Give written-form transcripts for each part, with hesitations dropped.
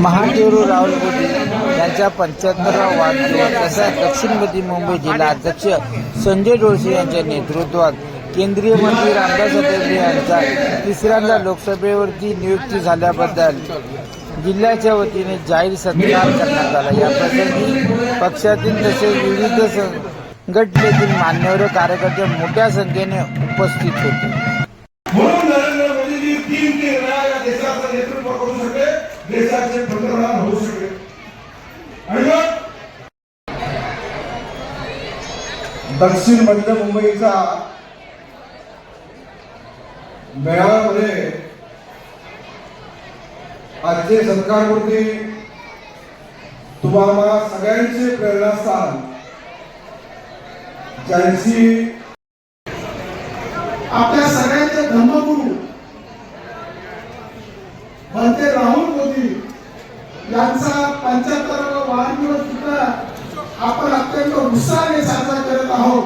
महादेवराव रावलकोटी यांचा 75वा वाढदिवस असा दक्षिण मध्य मुंबई जिल्हा अध्यक्ष संजय डोळसे यांच्या नेतृत्वात केंद्रीय मंत्री रामदास आठवले यांचा तिसऱ्यांदा लोकसभेवरती नियुक्ती झाल्याबद्दल जिल्ह्याच्या वतीने जाहीर सत्कार करण्यात आला। या प्रसंगी पक्षातील तसेच विविध संघटनेतील मान्यवर कार्यकर्ते मोठ्या संख्येने उपस्थित होते। नेतृत्व करू शकले, देशाचे पंतप्रधान होऊ शकले। आणि दक्षिण मध्य मुंबईचा मेळाव्यामध्ये आजचे सत्कारमूर्ती तुम्हाला सगळ्यांचे प्रेरणास्थान ज्यांची आपल्या सगळ्यांचे धर्मगुरू बनते राहुल मोदी यांचा 75वा वाढदिवस सुद्धा आपण अत्यंत उत्साहाने साजरा करत आहोत।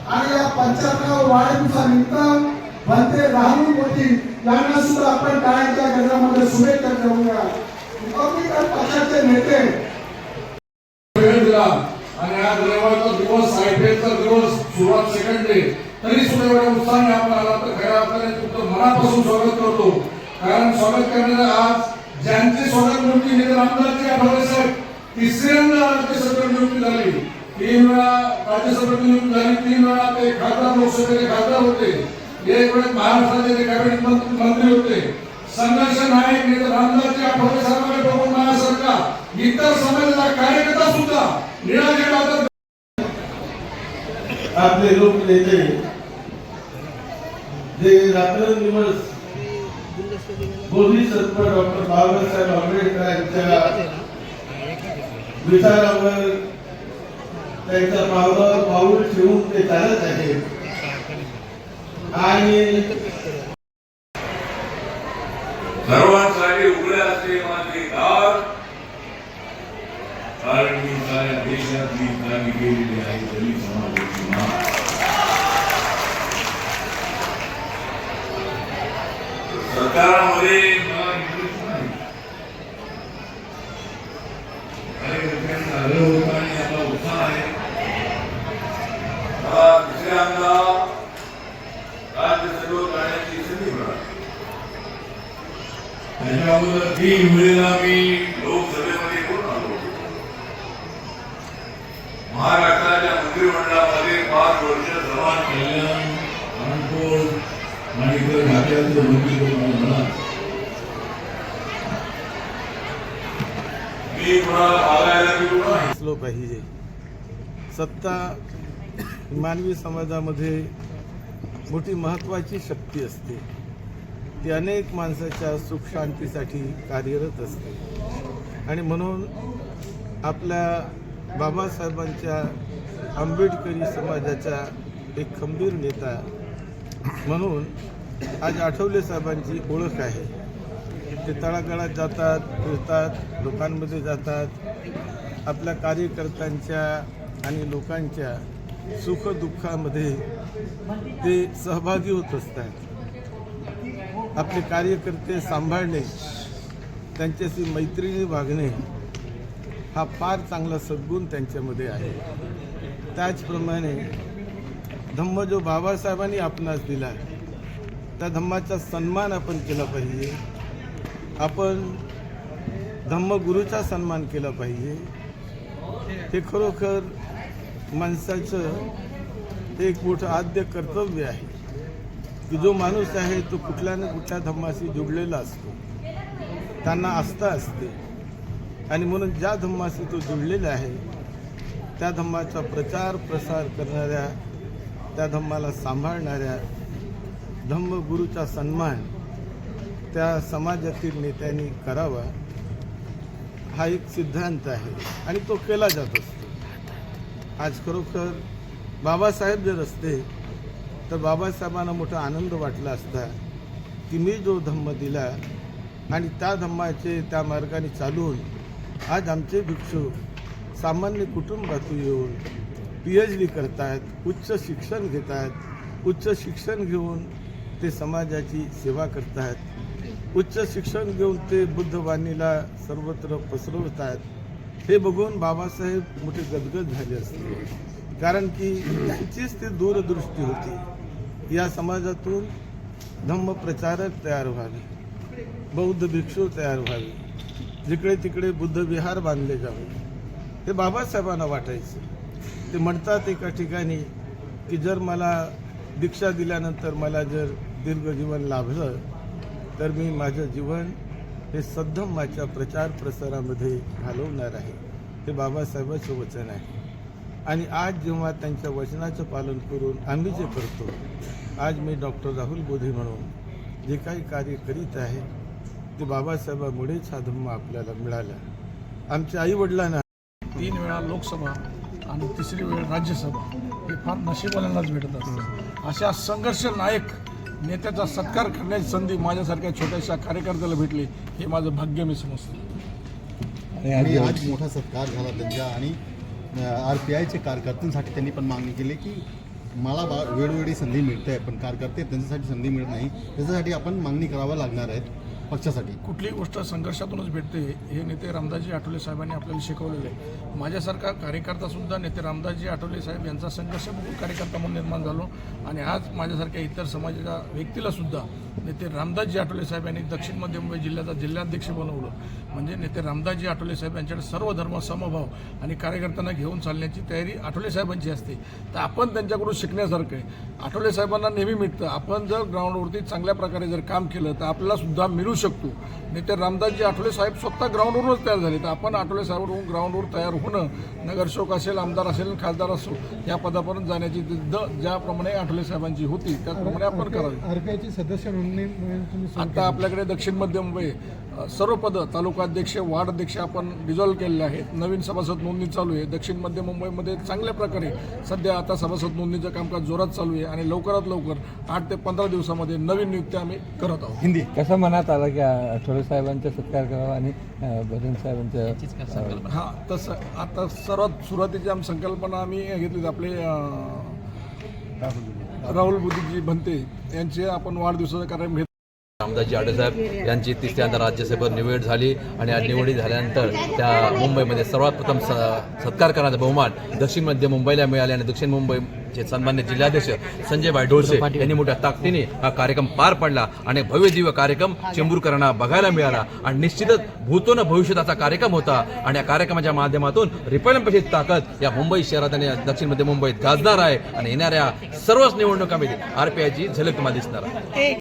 आणि या 75व्या वाढदिवसानिमित्त बनते राहुल मोदी यांना सुद्धा आपण टाळ्यांच्या गजरामध्ये शुभेच्छा देऊया। रिपब्लिकन पक्षाचे नेते आणि आज रविवारचा दिवस आयपीएलचा दिवस सुरुवात सेकंड डे तरी सुद्धा एवढ्या उत्साहाने आपण आला तर खऱ्या अर्थाने तुमचं मनापासून स्वागत करतो। कारण स्वागत करण्याला आज ज्यांची स्वागत नियुक्ती नेते रामदासजी आठवले साहेब तिसऱ्यांदा राज्यसभेवर नियुक्ती झाली, 3 वेळा राज्यसभेवर नियुक्ती झाली, 3 वेळा ते खासदार लोकसभेचे खासदार होते, एक वेळेस महाराष्ट्राचे कॅबिनेट मंत्री होते। संघर्ष नायक नेते रामदासजी आठवले साहेबांकडे बघून माझ्यासारखा इतर समाजाचा कार्यकर्ता सुद्धा निळाले बाजार आपले लोक नेते जे रात्रंदिवस बोधिसत्व डॉक्टर बाबासाहेब आंबेडकर यांच्या विचारावर त्यांच्या पावलावर पाऊल ठेवून ते चालत आहेत। आणि सर्वांसाठी उघडे असते माझे दार, कारण मी साऱ्या देशातली कामी केलेली आहे तरी समाजाची मान। सरकारामध्ये मला इंटरेस्ट नाही, कार्यकर्त्यांना आग्रह होता आणि आपला उत्साह आहे। मला दुसऱ्यांदा राज्यसभेवर जाण्याची संधी मिळाली। त्याच्यावर 3 वेळेला मी लोकसभेमध्ये कोण आलो, महाराष्ट्राच्या मंत्रिमंडळामध्ये 5 वर्ष समाज कल्याण अनंतपूर आणि इतर खात्याचं मंत्री म्हणून म्हणा मी कोणाला मागायला गेलो नाही। असलो पाहिजे। सत्ता मानवी समाजामध्ये मोठी महत्त्वाची शक्ती असते, ती अनेक माणसाच्या सुख शांतीसाठी कार्यरत असते। आणि म्हणून आपल्या बाबासाहेबांच्या आंबेडकरी समाजाचा एक खंबीर नेता म्हणून आज आठवले साहेबांची ओळख आहे। ते तळागाळात जातात, फिरतात, लोकांमध्ये जातात, आपल्या कार्यकर्त्यांच्या आणि लोकांच्या सुखदुःखामध्ये ते सहभागी होत असतात। आपले कार्यकर्ते सांभाळणे, त्यांच्याशी मैत्रिणी वागणे हा फार चांगला सद्गुण त्यांच्यामध्ये आहे। त्याचप्रमाणे धम्म जो बाबासाहेबांनी आपणास दिला त्या धम्माचा सन्मान आपण केला पाहिजे। आपण धम्मगुरूचा सन्मान केला पाहिजे। हे खरोखर माणसाचं एक मोठं आद्य कर्तव्य आहे की जो माणूस आहे तो कुठल्या ना कुठल्या धम्माशी जुडलेला असतो, त्यांना आस्था असते। आणि म्हणून ज्या धम्माशी तो जुडलेला आहे त्या धम्माचा प्रचार प्रसार करणाऱ्या, त्या धम्माला सांभाळणाऱ्या धम्मगुरूचा सन्मान त्या समाजातील नेत्यांनी करावा हा एक सिद्धांत आहे आणि तो केला जात असतो। आज खरोखर बाबासाहेब जर असते तर बाबासाहेबांना मोठा आनंद वाटला असता की मी जो धम्म दिला आणि त्या धम्माचे त्या मार्गाने चालून आज आमचे भिक्षू सामान्य कुटुंबातून येऊन PhD करतात, उच्च शिक्षण घेतात, उच्च शिक्षण घेऊन ते समाजाची सेवा करतात। उच्च शिक्षण घेऊन ते बुद्धवाणीला सर्वत्र पसरवत आहेत हे बघून बाबासाहेब मोठे गदगद झाले असते, कारण की त्यांचीच ती दूरदृष्टी होती. या समाजातून धम्मप्रचारक तयार व्हावे, बौद्ध भिक्षू तयार व्हावे, जिकडे तिकडे बुद्ध विहार बांधले जावे, हे बाबासाहेबांना वाटायचं. ते म्हणतात एका ठिकाणी की जर मला दीक्षा दिल्यानंतर मला जर दीर्घ जीवन लाभलं तर मी माझं जीवन हे सद्धम्माच्या प्रचार प्रसारामध्ये घालवणार आहे. हे बाबासाहेबांचं वचन आहे. आणि आज जेव्हा त्यांच्या वचनाचं पालन करून आम्ही जे करतो, आज मी डॉक्टर राहुल बोधे म्हणून जे काही कार्य करीत आहे ते बाबासाहेबांमुळेच हा धम्म आपल्याला मिळाला. आमच्या आईवडिलांना 3 वेळा लोकसभा आणि 3री वेळ राज्यसभा हे फार नशिबालाच भेटत असतं. अशा संघर्ष नायक नेत्याचा सत्कार करण्याची संधी माझ्यासारख्या छोट्याशा कार्यकर्त्याला भेटली, हे माझं भाग्य मी समजतो. आणि आज मोठा सत्कार झाला त्यांच्या. आणि RPIचे कार्यकर्त्यांसाठी त्यांनी पण मागणी केली की मला वेळोवेळी संधी मिळते, पण कार्यकर्ते त्यांच्यासाठी संधी मिळत नाही, त्याच्यासाठी आपण मागणी करावं लागणार आहे पक्षासाठी. कुठलीही गोष्ट संघर्षातूनच भेटते हे नेते रामदासजी आठवले साहेबांनी आपल्याला शिकवलेलं आहे. माझ्यासारखा कार्यकर्तासुद्धा नेते रामदासजी आठवले साहेब यांचा संघर्ष बघून कार्यकर्ता म्हणून निर्माण झालो. आणि आज माझ्यासारख्या इतर समाजाच्या व्यक्तीलासुद्धा नेते रामदासजी आठवले साहेब यांनी दक्षिण मध्य मुंबई जिल्ह्याचा जिल्हाध्यक्ष बनवलं. म्हणजे नेते रामदासजी आठवले साहेब यांच्याकडे सर्व धर्म समभाव आणि कार्यकर्त्यांना घेऊन चालण्याची तयारी आठवले साहेबांची असते. तर आपण त्यांच्याकडून शिकण्यासारखं आहे. आठवले साहेबांना नेहमी मिळतं, आपण जर ग्राउंडवरती चांगल्या प्रकारे जर काम केलं तर आपल्याला सुद्धा मिळू शकतो. नेते रामदासजी आठवले साहेब स्वतः ग्राउंडवरूनच तयार झाले. तर आपण आठवले साहेबांवरून ग्राउंडवर तयार होणं, नगरसेवक असेल, आमदार असेल, खासदार असो, या पदापर्यंत जाण्याची जिद्द ज्याप्रमाणे आठवले साहेबांची होती त्याचप्रमाणे आपण करावी. RPIची सदस्य नोंदणी आता आपल्याकडे दक्षिण मध्य मुंबई सर्व पद तालुकाध्यक्ष, वार्ड अध्यक्ष आपण डिझॉल्व्ह केलेले आहेत. नवीन सभासद नोंदणी चालू आहे. दक्षिण मध्य मुंबईमध्ये चांगल्या प्रकारे सध्या आता सभासद नोंदणीचं कामकाज जोरात चालू आहे आणि लवकरात लवकर 8 ते 15 दिवसामध्ये नवीन नियुक्त्या आम्ही करत आहोत. हिंदी कसं मनात आलं की आठवले साहेबांचा सत्कार करावा आणि भजन साहेबांच्या हां, तसं आता सर्वात सुरुवातीची आमची संकल्पना आम्ही घेतली. आपले राहुल बुद्धीजी भंते यांचे आपण वाढदिवसाचा कार्यक्रम घेतला. रामदासजी आठवले साहेब यांची 3ऱ्यांदा राज्यसभेवर निवड झाली आणि आज निवडी झाल्यानंतर त्या मुंबईमध्ये सर्वात प्रथम सत्कार करण्याचा बहुमान दक्षिण मध्य मुंबईला मिळाले. आणि दक्षिण मुंबईचे सन्मान्य जिल्हाध्यक्ष संजय भाई ढोळसे यांनी मोठ्या ताकदीने हा कार्यक्रम पार पाडला आणि भव्य दिव्य कार्यक्रम चेंबूरकरांना बघायला मिळाला. आणि निश्चितच भूतो न भविष्याचा कार्यक्रम होता आणि या कार्यक्रमाच्या माध्यमातून रिपब्लिकची ताकद या मुंबई शहरात आणि दक्षिण मध्य मुंबईत गाजणार आहे. आणि येणाऱ्या सर्वच निवडणुकांमध्ये RPIची झलक तुम्हाला दिसणार आहे.